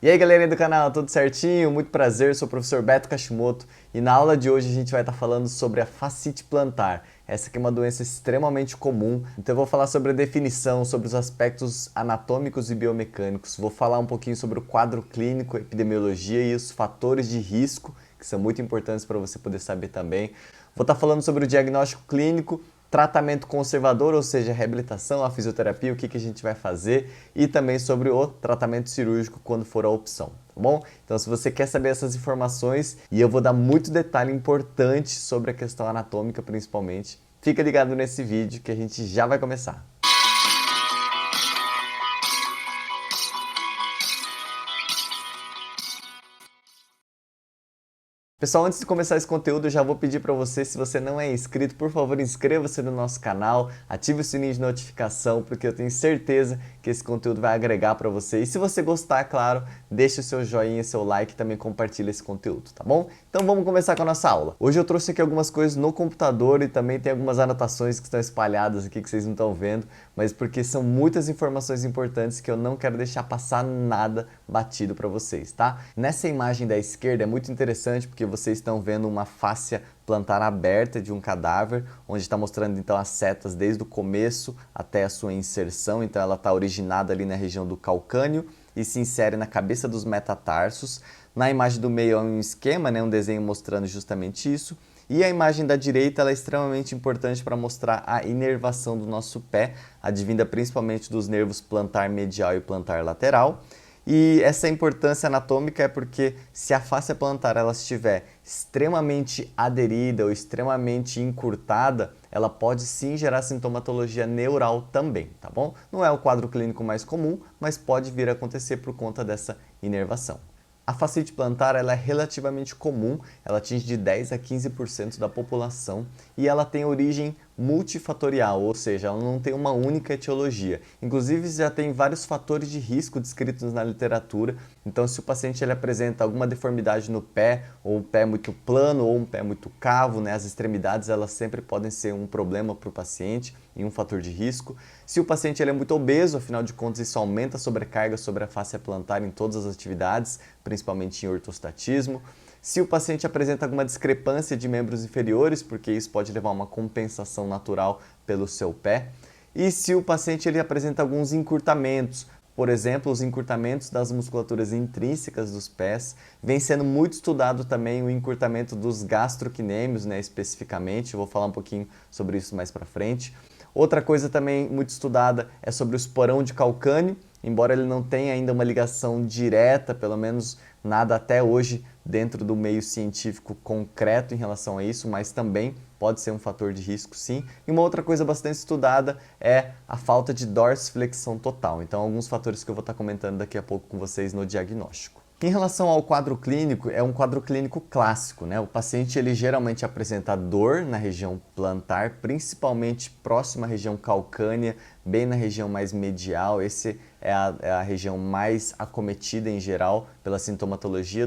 E aí galerinha do canal, tudo certinho? Muito prazer, sou o professor Beto Kashimoto e na aula de hoje a gente vai estar falando sobre a fascite plantar. Essa aqui é uma doença extremamente comum, então eu vou falar sobre a definição, sobre os aspectos anatômicos e biomecânicos, vou falar um pouquinho sobre o quadro clínico, epidemiologia e os fatores de risco, que são muito importantes para você poder saber também. Vou estar falando sobre o diagnóstico clínico, tratamento conservador, ou seja, a reabilitação, a fisioterapia, o que a gente vai fazer e também sobre o tratamento cirúrgico quando for a opção, tá bom? Então se você quer saber essas informações e eu vou dar muito detalhe importante sobre a questão anatômica principalmente, fica ligado nesse vídeo que a gente já vai começar. Pessoal, antes de começar esse conteúdo, eu já vou pedir para você, se você não é inscrito, por favor, inscreva-se no nosso canal, ative o sininho de notificação, porque eu tenho certeza que esse conteúdo vai agregar para você. E se você gostar, claro, deixe o seu joinha, seu like e também compartilhe esse conteúdo, tá bom? Então vamos começar com a nossa aula. Hoje eu trouxe aqui algumas coisas no computador e também tem algumas anotações que estão espalhadas aqui que vocês não estão vendo, mas porque são muitas informações importantes que eu não quero deixar passar nada batido para vocês, tá? Nessa imagem da esquerda é muito interessante porque vocês estão vendo uma fáscia plantar aberta de um cadáver, onde está mostrando então as setas desde o começo até a sua inserção, então ela está originada ali na região do calcânio e se insere na cabeça dos metatarsos. Na imagem do meio é um esquema, né, um desenho mostrando justamente isso. E a imagem da direita ela é extremamente importante para mostrar a inervação do nosso pé, advinda principalmente dos nervos plantar medial e plantar lateral. E essa importância anatômica é porque se a fáscia plantar ela estiver extremamente aderida ou extremamente encurtada, ela pode sim gerar sintomatologia neural também, tá bom? Não é o quadro clínico mais comum, mas pode vir a acontecer por conta dessa inervação. A fascite plantar ela é relativamente comum, ela atinge de 10 a 15% da população e ela tem origem multifatorial, ou seja, ela não tem uma única etiologia. Inclusive já tem vários fatores de risco descritos na literatura, então se o paciente ele apresenta alguma deformidade no pé, ou um pé muito plano ou um pé muito cavo, né, as extremidades elas sempre podem ser um problema para o paciente e um fator de risco. Se o paciente ele é muito obeso, afinal de contas isso aumenta a sobrecarga sobre a fáscia plantar em todas as atividades, principalmente em ortostatismo. Se o paciente apresenta alguma discrepância de membros inferiores, porque isso pode levar a uma compensação natural pelo seu pé. E se o paciente ele apresenta alguns encurtamentos, por exemplo, os encurtamentos das musculaturas intrínsecas dos pés, vem sendo muito estudado também o encurtamento dos gastrocnêmios, né, especificamente, eu vou falar um pouquinho sobre isso mais para frente. Outra coisa também muito estudada é sobre o esporão de calcânio, embora ele não tenha ainda uma ligação direta, pelo menos nada até hoje dentro do meio científico concreto em relação a isso, mas também pode ser um fator de risco sim. E uma outra coisa bastante estudada é a falta de dorsiflexão total. Então alguns fatores que eu vou estar comentando daqui a pouco com vocês no diagnóstico. Em relação ao quadro clínico, é um quadro clínico clássico, né? O paciente ele geralmente apresenta dor na região plantar, principalmente próxima à região calcânea, bem na região mais medial. Esse é a região mais acometida em geral pela sintomatologia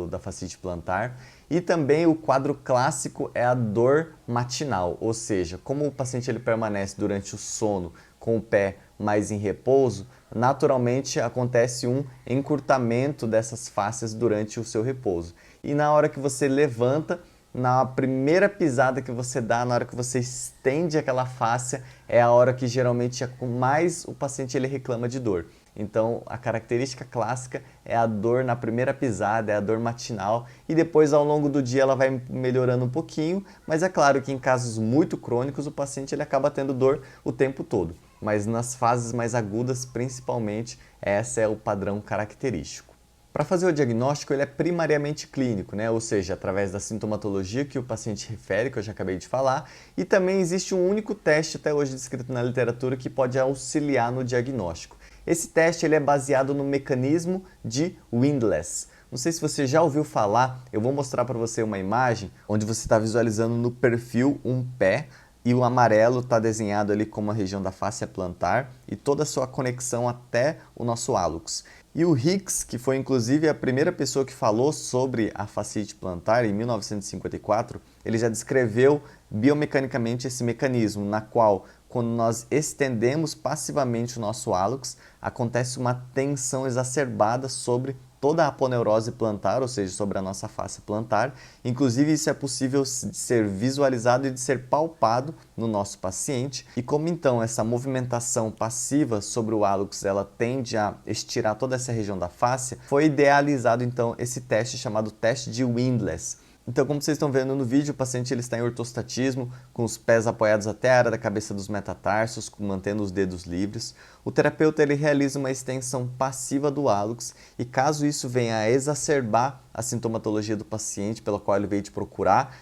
da fascite plantar. E também o quadro clássico é a dor matinal, ou seja, como o paciente ele permanece durante o sono com o pé mais em repouso, naturalmente acontece um encurtamento dessas fáscias durante o seu repouso. E na hora que você levanta, na primeira pisada que você dá, na hora que você estende aquela fáscia, é a hora que geralmente mais o paciente ele reclama de dor. Então, a característica clássica é a dor na primeira pisada, é a dor matinal e depois ao longo do dia ela vai melhorando um pouquinho, mas é claro que em casos muito crônicos o paciente ele acaba tendo dor o tempo todo. Mas nas fases mais agudas, principalmente, esse é o padrão característico. Para fazer o diagnóstico, ele é primariamente clínico, né? Ou seja, através da sintomatologia que o paciente refere, que eu já acabei de falar, e também existe um único teste até hoje descrito na literatura que pode auxiliar no diagnóstico. Esse teste ele é baseado no mecanismo de Windless. Não sei se você já ouviu falar, eu vou mostrar para você uma imagem onde você está visualizando no perfil um pé, e o amarelo está desenhado ali como a região da fáscia plantar e toda a sua conexão até o nosso hálux. E o Hicks, que foi inclusive a primeira pessoa que falou sobre a fascite plantar em 1954, ele já descreveu biomecanicamente esse mecanismo, na qual, quando nós estendemos passivamente o nosso hálux, acontece uma tensão exacerbada sobre toda a aponeurose plantar, ou seja, sobre a nossa face plantar. Inclusive, isso é possível de ser visualizado e de ser palpado no nosso paciente. E como então essa movimentação passiva sobre o hálux, ela tende a estirar toda essa região da face, foi idealizado então esse teste chamado teste de Windless. Então, como vocês estão vendo no vídeo, o paciente ele está em ortostatismo, com os pés apoiados até a área da cabeça dos metatarsos, mantendo os dedos livres. O terapeuta ele realiza uma extensão passiva do hálux e caso isso venha a exacerbar a sintomatologia do paciente pela qual ele veio te procurar,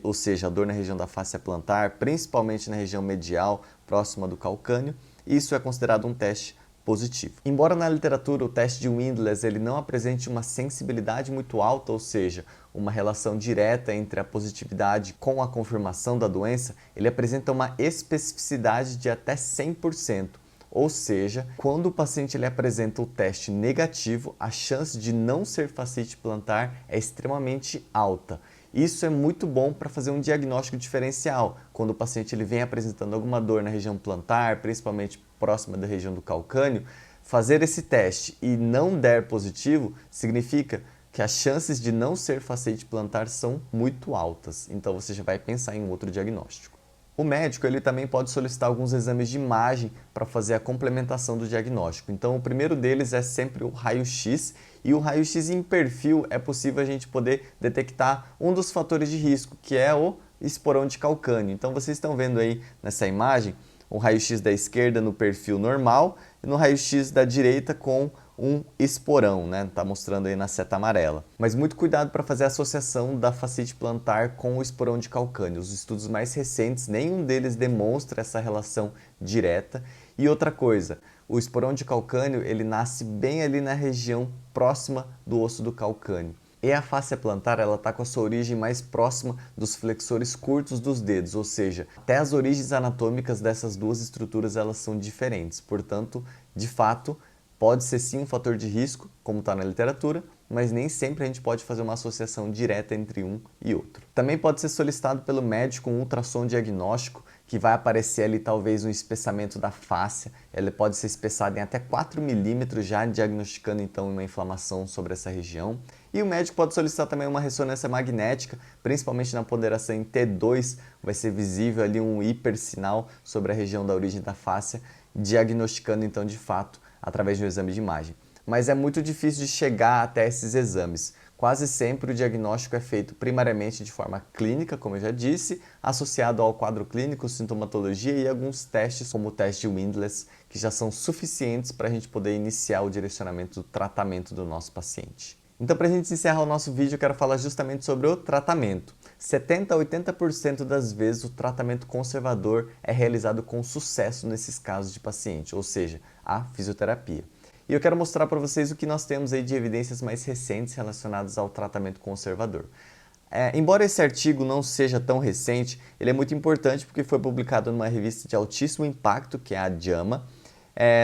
ou seja, a dor na região da face plantar, principalmente na região medial, próxima do calcânio, isso é considerado um teste positivo. Embora na literatura o teste de Windless ele não apresente uma sensibilidade muito alta, ou seja, uma relação direta entre a positividade com a confirmação da doença, ele apresenta uma especificidade de até 100%. Ou seja, quando o paciente ele apresenta o teste negativo, a chance de não ser fascite plantar é extremamente alta. Isso é muito bom para fazer um diagnóstico diferencial, quando o paciente ele vem apresentando alguma dor na região plantar, principalmente próxima da região do calcânio. Fazer esse teste e não der positivo significa que as chances de não ser fascite plantar são muito altas, então você já vai pensar em outro diagnóstico. O médico ele também pode solicitar alguns exames de imagem para fazer a complementação do diagnóstico. Então o primeiro deles é sempre o raio-x e o raio-x em perfil é possível a gente poder detectar um dos fatores de risco, que é o esporão de calcânio. Então vocês estão vendo aí nessa imagem o raio-x da esquerda no perfil normal e no raio-x da direita com um esporão, né? Tá mostrando aí na seta amarela. Mas muito cuidado para fazer a associação da fascite plantar com o esporão de calcânio. Os estudos mais recentes, nenhum deles demonstra essa relação direta. E outra coisa, o esporão de calcânio, ele nasce bem ali na região próxima do osso do calcânio. E a fáscia plantar, ela está com a sua origem mais próxima dos flexores curtos dos dedos, ou seja, até as origens anatômicas dessas duas estruturas elas são diferentes. Portanto, de fato, pode ser sim um fator de risco, como está na literatura, mas nem sempre a gente pode fazer uma associação direta entre um e outro. Também pode ser solicitado pelo médico um ultrassom diagnóstico, que vai aparecer ali talvez um espessamento da fáscia, ele pode ser espessado em até 4 milímetros, já diagnosticando então uma inflamação sobre essa região. E o médico pode solicitar também uma ressonância magnética, principalmente na ponderação em T2, vai ser visível ali um hipersinal sobre a região da origem da fáscia, diagnosticando então de fato através de um exame de imagem. Mas é muito difícil de chegar até esses exames. Quase sempre o diagnóstico é feito primariamente de forma clínica, como eu já disse, associado ao quadro clínico, sintomatologia e alguns testes, como o teste Windless, que já são suficientes para a gente poder iniciar o direcionamento do tratamento do nosso paciente. Então, para a gente encerrar o nosso vídeo, eu quero falar justamente sobre o tratamento. 70 a 80% das vezes o tratamento conservador é realizado com sucesso nesses casos de paciente, ou seja, a fisioterapia. E eu quero mostrar para vocês o que nós temos aí de evidências mais recentes relacionadas ao tratamento conservador. Embora esse artigo não seja tão recente, ele é muito importante porque foi publicado numa revista de altíssimo impacto, que é a JAMA,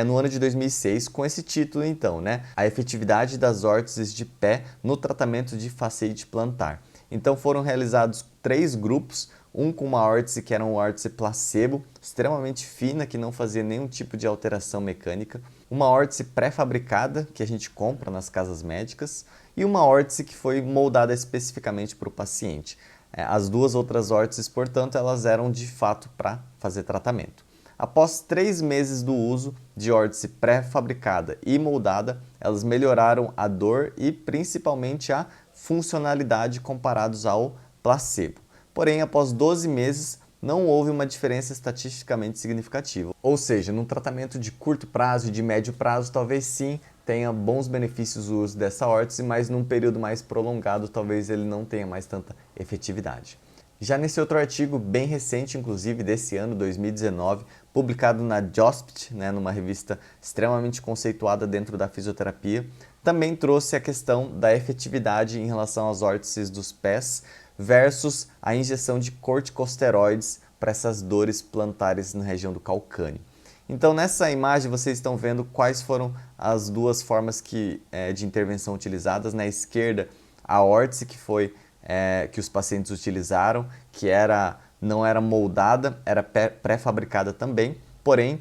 no ano de 2006, com esse título então, né? A efetividade das órteses de pé no tratamento de fascite plantar. Então foram realizados 3 grupos, um com uma órtese que era uma órtese placebo, extremamente fina, que não fazia nenhum tipo de alteração mecânica, uma órtese pré-fabricada, que a gente compra nas casas médicas, e uma órtese que foi moldada especificamente para o paciente. As duas outras órteses, portanto, elas eram de fato para fazer tratamento. Após 3 meses do uso de órtese pré-fabricada e moldada, elas melhoraram a dor e principalmente a funcionalidade comparados ao placebo. Porém, após 12 meses, não houve uma diferença estatisticamente significativa. Ou seja, num tratamento de curto prazo e de médio prazo, talvez sim tenha bons benefícios o uso dessa órtese, mas num período mais prolongado, talvez ele não tenha mais tanta efetividade. Já nesse outro artigo, bem recente, inclusive desse ano, 2019, publicado na JOSPT, numa revista extremamente conceituada dentro da fisioterapia, também trouxe a questão da efetividade em relação às órteses dos pés versus a injeção de corticosteroides para essas dores plantares na região do calcânio. Então, nessa imagem, vocês estão vendo quais foram as duas formas de intervenção utilizadas. Na esquerda, a órtese que os pacientes utilizaram, que não era moldada, era pré-fabricada também, porém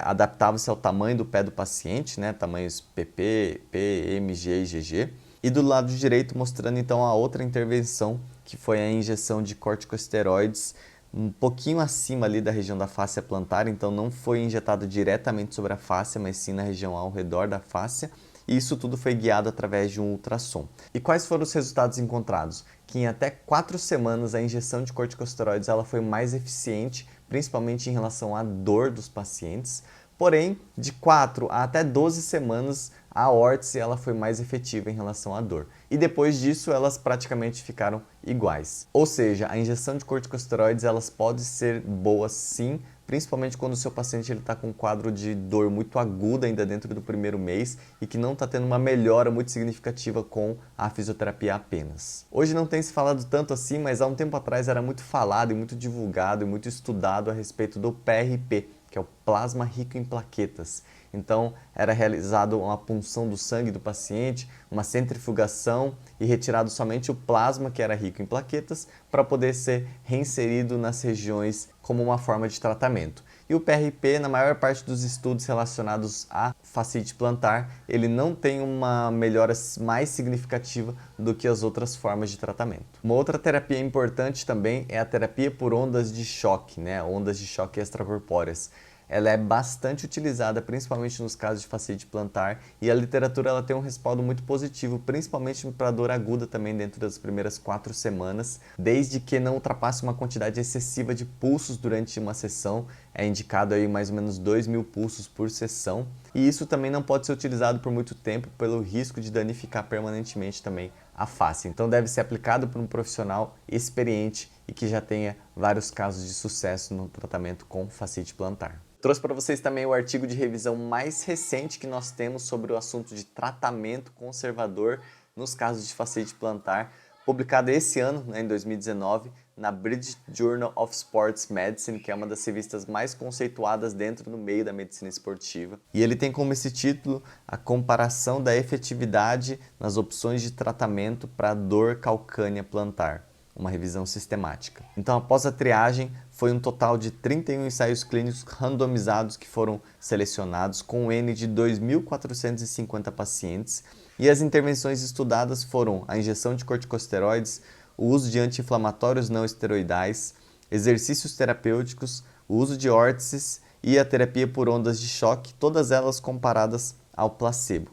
adaptava-se ao tamanho do pé do paciente, né, tamanhos PP, P, M, G e GG. E do lado direito mostrando então a outra intervenção, que foi a injeção de corticosteroides um pouquinho acima ali da região da fáscia plantar, então não foi injetado diretamente sobre a fáscia, mas sim na região ao redor da fáscia. E isso tudo foi guiado através de um ultrassom. E quais foram os resultados encontrados? Que em até 4 semanas a injeção de corticosteroides ela foi mais eficiente, principalmente em relação à dor dos pacientes. Porém, de 4 a até 12 semanas, a órtese ela foi mais efetiva em relação à dor. E depois disso, elas praticamente ficaram iguais. Ou seja, a injeção de corticosteroides elas podem ser boas sim, principalmente quando o seu paciente está com um quadro de dor muito aguda ainda dentro do primeiro mês e que não está tendo uma melhora muito significativa com a fisioterapia apenas. Hoje não tem se falado tanto assim, mas há um tempo atrás era muito falado e muito divulgado e muito estudado a respeito do PRP, que é o plasma rico em plaquetas. Então, era realizada uma punção do sangue do paciente, uma centrifugação e retirado somente o plasma, que era rico em plaquetas, para poder ser reinserido nas regiões como uma forma de tratamento. E o PRP, na maior parte dos estudos relacionados à fascite plantar, ele não tem uma melhora mais significativa do que as outras formas de tratamento. Uma outra terapia importante também é a terapia por ondas de choque, né? Ondas de choque extracorpóreas. Ela é bastante utilizada, principalmente nos casos de fascite plantar, e a literatura ela tem um respaldo muito positivo, principalmente para dor aguda também dentro das primeiras 4 semanas, desde que não ultrapasse uma quantidade excessiva de pulsos durante uma sessão. É indicado aí mais ou menos 2.000 pulsos por sessão, e isso também não pode ser utilizado por muito tempo pelo risco de danificar permanentemente também a face. Então deve ser aplicado por um profissional experiente e que já tenha vários casos de sucesso no tratamento com fascite plantar. Trouxe para vocês também o artigo de revisão mais recente que nós temos sobre o assunto de tratamento conservador nos casos de fascite plantar, publicado esse ano, em 2019, na British Journal of Sports Medicine, que é uma das revistas mais conceituadas dentro do meio da medicina esportiva. E ele tem como esse título a comparação da efetividade nas opções de tratamento para dor calcânea plantar. Uma revisão sistemática. Então, após a triagem, foi um total de 31 ensaios clínicos randomizados que foram selecionados com um N de 2.450 pacientes, e as intervenções estudadas foram a injeção de corticosteroides, o uso de anti-inflamatórios não esteroidais, exercícios terapêuticos, o uso de órteses e a terapia por ondas de choque, todas elas comparadas ao placebo.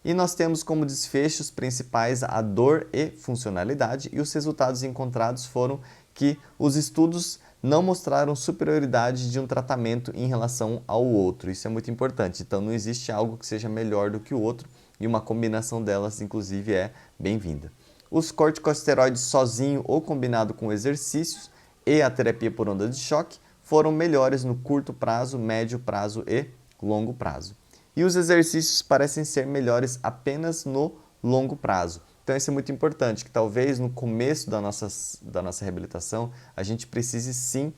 E nós temos como desfechos principais a dor e funcionalidade, e os resultados encontrados foram que os estudos não mostraram superioridade de um tratamento em relação ao outro. Isso é muito importante, então não existe algo que seja melhor do que o outro, e uma combinação delas, inclusive, é bem-vinda. Os corticosteroides sozinho ou combinado com exercícios e a terapia por onda de choque foram melhores no curto prazo, médio prazo e longo prazo. E os exercícios parecem ser melhores apenas no longo prazo. Então isso é muito importante, que talvez no começo da nossa reabilitação a gente precise sim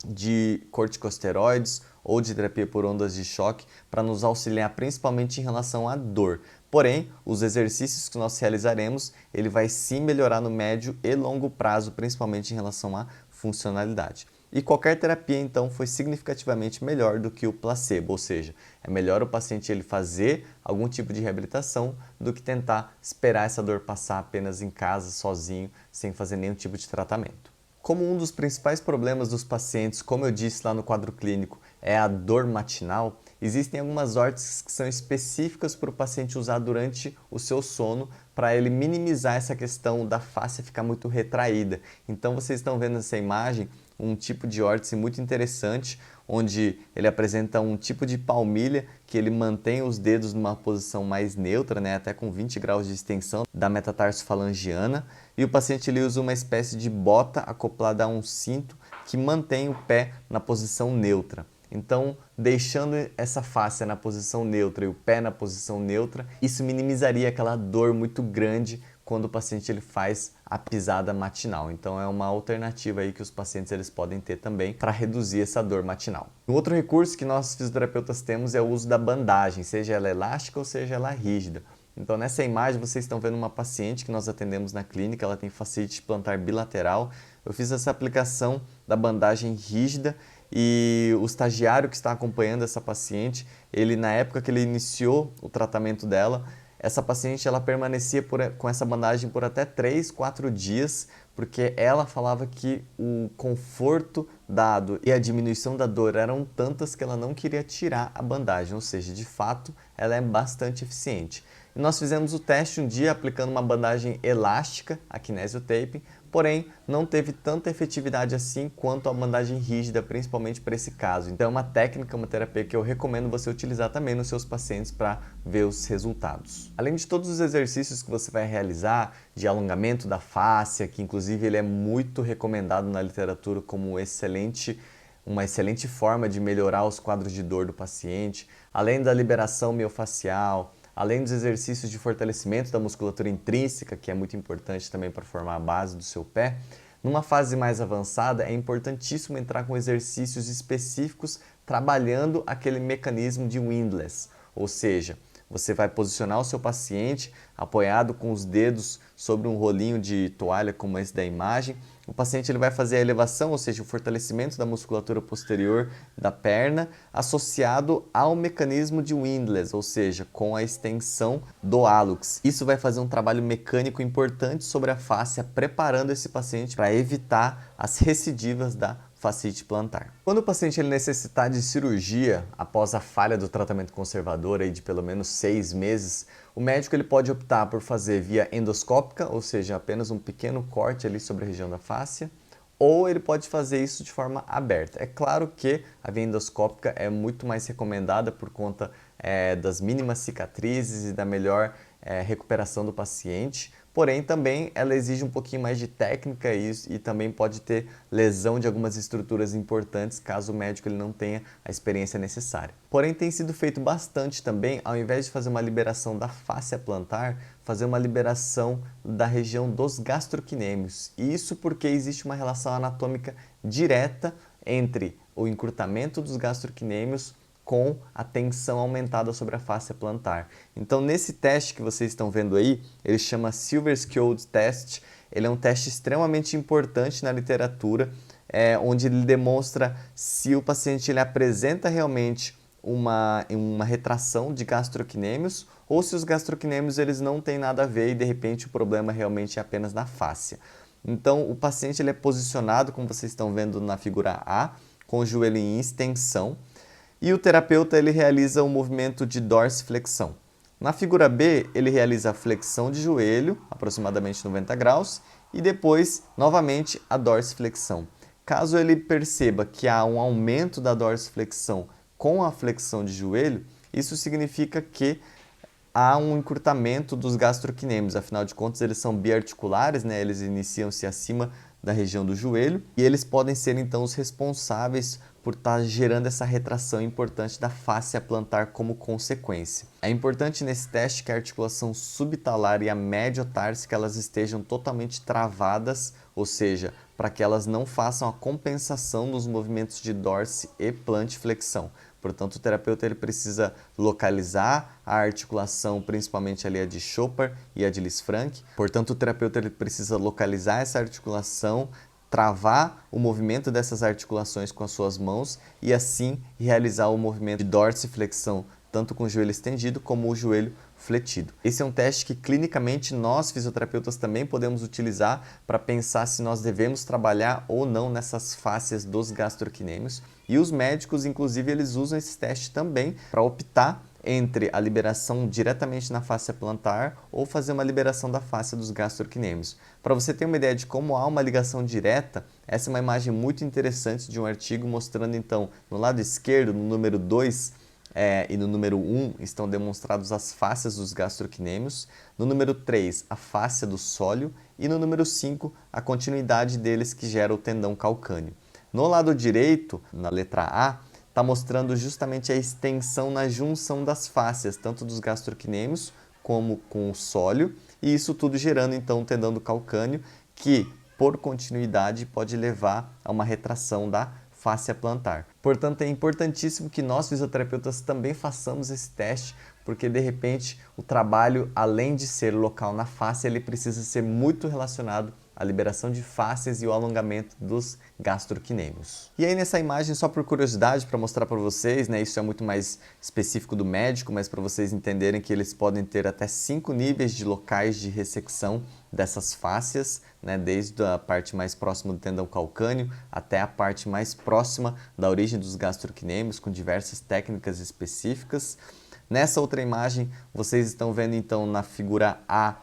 de corticosteroides ou de terapia por ondas de choque para nos auxiliar principalmente em relação à dor. Porém, os exercícios que nós realizaremos, ele vai sim melhorar no médio e longo prazo, principalmente em relação à funcionalidade. E qualquer terapia, então, foi significativamente melhor do que o placebo, ou seja, é melhor o paciente ele fazer algum tipo de reabilitação do que tentar esperar essa dor passar apenas em casa, sozinho, sem fazer nenhum tipo de tratamento. Como um dos principais problemas dos pacientes, como eu disse lá no quadro clínico, é a dor matinal, existem algumas órteses que são específicas para o paciente usar durante o seu sono para ele minimizar essa questão da face ficar muito retraída. Então vocês estão vendo essa imagem, um tipo de órtese muito interessante, onde ele apresenta um tipo de palmilha que ele mantém os dedos numa posição mais neutra, né, até com 20 graus de extensão da metatarsofalangiana, e o paciente ele usa uma espécie de bota acoplada a um cinto que mantém o pé na posição neutra. Então, deixando essa face na posição neutra e o pé na posição neutra, isso minimizaria aquela dor muito grande quando o paciente ele faz a pisada matinal. Então é uma alternativa aí que os pacientes eles podem ter também para reduzir essa dor matinal. Um outro recurso que nós fisioterapeutas temos é o uso da bandagem, seja ela elástica ou seja ela rígida. Então nessa imagem vocês estão vendo uma paciente que nós atendemos na clínica, ela tem fascite plantar bilateral. Eu fiz essa aplicação da bandagem rígida e o estagiário que está acompanhando essa paciente, ele na época que ele iniciou o tratamento dela, essa paciente ela permanecia com essa bandagem por até 3, 4 dias, porque ela falava que o conforto dado e a diminuição da dor eram tantas que ela não queria tirar a bandagem, ou seja, de fato ela é bastante eficiente. E nós fizemos o teste um dia aplicando uma bandagem elástica, a Kinesio Tape, porém não teve tanta efetividade assim quanto a bandagem rígida, principalmente para esse caso. Então é uma técnica, uma terapia que eu recomendo você utilizar também nos seus pacientes para ver os resultados. Além de todos os exercícios que você vai realizar, de alongamento da fáscia, que inclusive ele é muito recomendado na literatura como uma excelente forma de melhorar os quadros de dor do paciente, além da liberação miofascial, além dos exercícios de fortalecimento da musculatura intrínseca, que é muito importante também para formar a base do seu pé, numa fase mais avançada é importantíssimo entrar com exercícios específicos trabalhando aquele mecanismo de windlass, ou seja, você vai posicionar o seu paciente apoiado com os dedos sobre um rolinho de toalha como esse da imagem. O paciente ele vai fazer a elevação, ou seja, o fortalecimento da musculatura posterior da perna associado ao mecanismo de windlass, ou seja, com a extensão do hallux. Isso vai fazer um trabalho mecânico importante sobre a fáscia, preparando esse paciente para evitar as recidivas da fascite plantar. Quando o paciente ele necessitar de cirurgia após a falha do tratamento conservador aí de pelo menos 6 meses, o médico ele pode optar por fazer via endoscópica, ou seja, apenas um pequeno corte ali sobre a região da fáscia, ou ele pode fazer isso de forma aberta. É claro que a via endoscópica é muito mais recomendada por conta das mínimas cicatrizes e da melhor recuperação do paciente, porém também ela exige um pouquinho mais de técnica e também pode ter lesão de algumas estruturas importantes caso o médico ele não tenha a experiência necessária. Porém tem sido feito bastante também, ao invés de fazer uma liberação da fáscia plantar, fazer uma liberação da região dos gastrocnêmios. Isso porque existe uma relação anatômica direta entre o encurtamento dos gastrocnêmios com a tensão aumentada sobre a fáscia plantar. Então, nesse teste que vocês estão vendo aí, ele chama Silver-Skjold Test. Ele é um teste extremamente importante na literatura, onde ele demonstra se o paciente ele apresenta realmente uma retração de gastrocnêmios ou se os gastrocnêmios eles não têm nada a ver e de repente o problema realmente é apenas na fáscia. Então, o paciente ele é posicionado, como vocês estão vendo na figura A, com o joelho em extensão, e o terapeuta ele realiza o movimento de dorsiflexão. Na figura B, ele realiza a flexão de joelho, aproximadamente 90 graus, e depois, novamente, a dorsiflexão. Caso ele perceba que há um aumento da dorsiflexão com a flexão de joelho, isso significa que há um encurtamento dos gastrocnêmios. Afinal de contas, eles são biarticulares, né? Eles iniciam-se acima da região do joelho e eles podem ser, então, os responsáveis por estar gerando essa retração importante da fáscia plantar como consequência. É importante nesse teste que a articulação subtalar e a médio-társica elas estejam totalmente travadas, ou seja, para que elas não façam a compensação dos movimentos de dorsi e plantiflexão. Portanto, o terapeuta ele precisa localizar a articulação, principalmente ali a de Chopard e a de Lisfranc. Portanto, o terapeuta ele precisa localizar essa articulação, travar o movimento dessas articulações com as suas mãos e assim realizar o movimento de dorsiflexão, tanto com o joelho estendido como o joelho fletido. Esse é um teste que clinicamente nós fisioterapeutas também podemos utilizar para pensar se nós devemos trabalhar ou não nessas fáscias dos gastrocnêmios. E os médicos, inclusive, eles usam esse teste também para optar entre a liberação diretamente na fáscia plantar ou fazer uma liberação da fáscia dos gastrocnêmios. Para você ter uma ideia de como há uma ligação direta, essa é uma imagem muito interessante de um artigo mostrando então no lado esquerdo, no número 2 e no número 1 estão demonstrados as fáscias dos gastrocnêmios, no número 3 a fáscia do sólio e no número 5 a continuidade deles que gera o tendão calcâneo. No lado direito, na letra A, está mostrando justamente a extensão na junção das fáscias, tanto dos gastrocnêmios como com o sólio, e isso tudo gerando então o tendão do calcâneo, que por continuidade pode levar a uma retração da fáscia plantar. Portanto, é importantíssimo que nós fisioterapeutas também façamos esse teste, porque de repente o trabalho, além de ser local na fáscia, ele precisa ser muito relacionado a liberação de fáscias e o alongamento dos gastrocnêmios. E aí nessa imagem, só por curiosidade, para mostrar para vocês, né, isso é muito mais específico do médico, mas para vocês entenderem que eles podem ter até 5 níveis de locais de ressecção dessas fáscias, né, desde a parte mais próxima do tendão calcâneo até a parte mais próxima da origem dos gastrocnêmios, com diversas técnicas específicas. Nessa outra imagem, vocês estão vendo então na figura a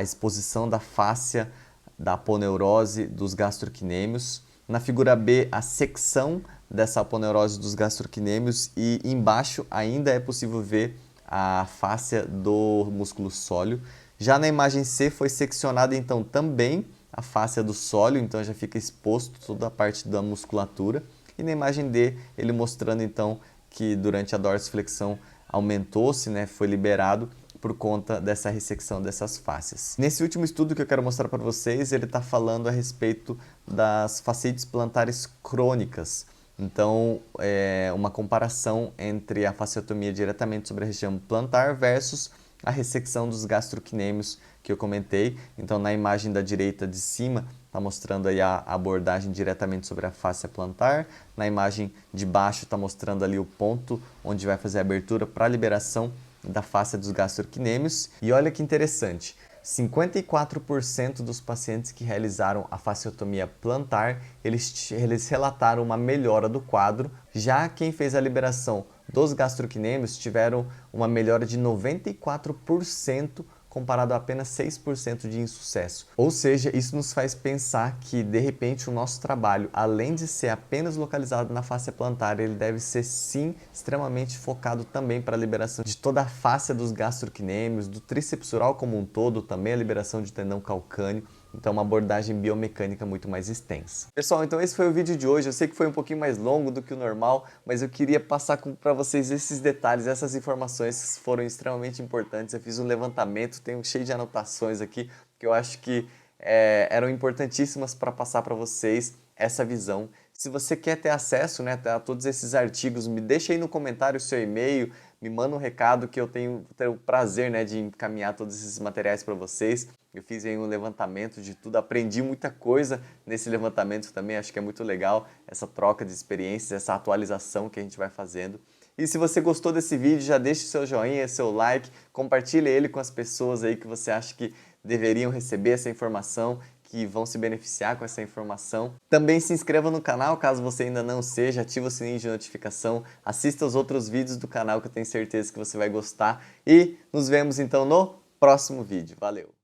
exposição da fáscia da aponeurose dos gastrocnêmios. Na figura B, a secção dessa aponeurose dos gastrocnêmios e embaixo ainda é possível ver a fáscia do músculo sóleo. Já na imagem C foi seccionada então também a fáscia do sóleo, então já fica exposto toda a parte da musculatura. E na imagem D, ele mostrando então que durante a dorsiflexão aumentou-se, né, foi liberado por conta dessa ressecção dessas fáscias. Nesse último estudo que eu quero mostrar para vocês, ele está falando a respeito das fascites plantares crônicas. Então, é uma comparação entre a fasciotomia diretamente sobre a região plantar versus a ressecção dos gastrocnêmios que eu comentei. Então, na imagem da direita de cima, está mostrando aí a abordagem diretamente sobre a fáscia plantar. Na imagem de baixo, está mostrando ali o ponto onde vai fazer a abertura para a liberação da fáscia dos gastrocnêmios. E olha que interessante, 54% dos pacientes que realizaram a fasciotomia plantar, eles relataram uma melhora do quadro, já quem fez a liberação dos gastrocnêmios tiveram uma melhora de 94% comparado a apenas 6% de insucesso. Ou seja, isso nos faz pensar que, de repente, o nosso trabalho, além de ser apenas localizado na fáscia plantar, ele deve ser, sim, extremamente focado também para a liberação de toda a fáscia dos gastrocnêmios, do tríceps oral como um todo, também a liberação de tendão calcâneo. Então, uma abordagem biomecânica muito mais extensa. Pessoal, então esse foi o vídeo de hoje. Eu sei que foi um pouquinho mais longo do que o normal, mas eu queria passar para vocês esses detalhes, essas informações que foram extremamente importantes. Eu fiz um levantamento, tenho cheio de anotações aqui, que eu acho que eram importantíssimas para passar para vocês essa visão. Se você quer ter acesso, né, a todos esses artigos, me deixa aí no comentário o seu e-mail, me manda um recado que eu tenho o prazer, né, de encaminhar todos esses materiais para vocês. Eu fiz aí um levantamento de tudo, aprendi muita coisa nesse levantamento também, acho que é muito legal essa troca de experiências, essa atualização que a gente vai fazendo. E se você gostou desse vídeo, já deixe seu joinha, seu like, compartilhe ele com as pessoas aí que você acha que deveriam receber essa informação, que vão se beneficiar com essa informação. Também se inscreva no canal, caso você ainda não seja, ativa o sininho de notificação, assista os outros vídeos do canal que eu tenho certeza que você vai gostar e nos vemos então no próximo vídeo. Valeu!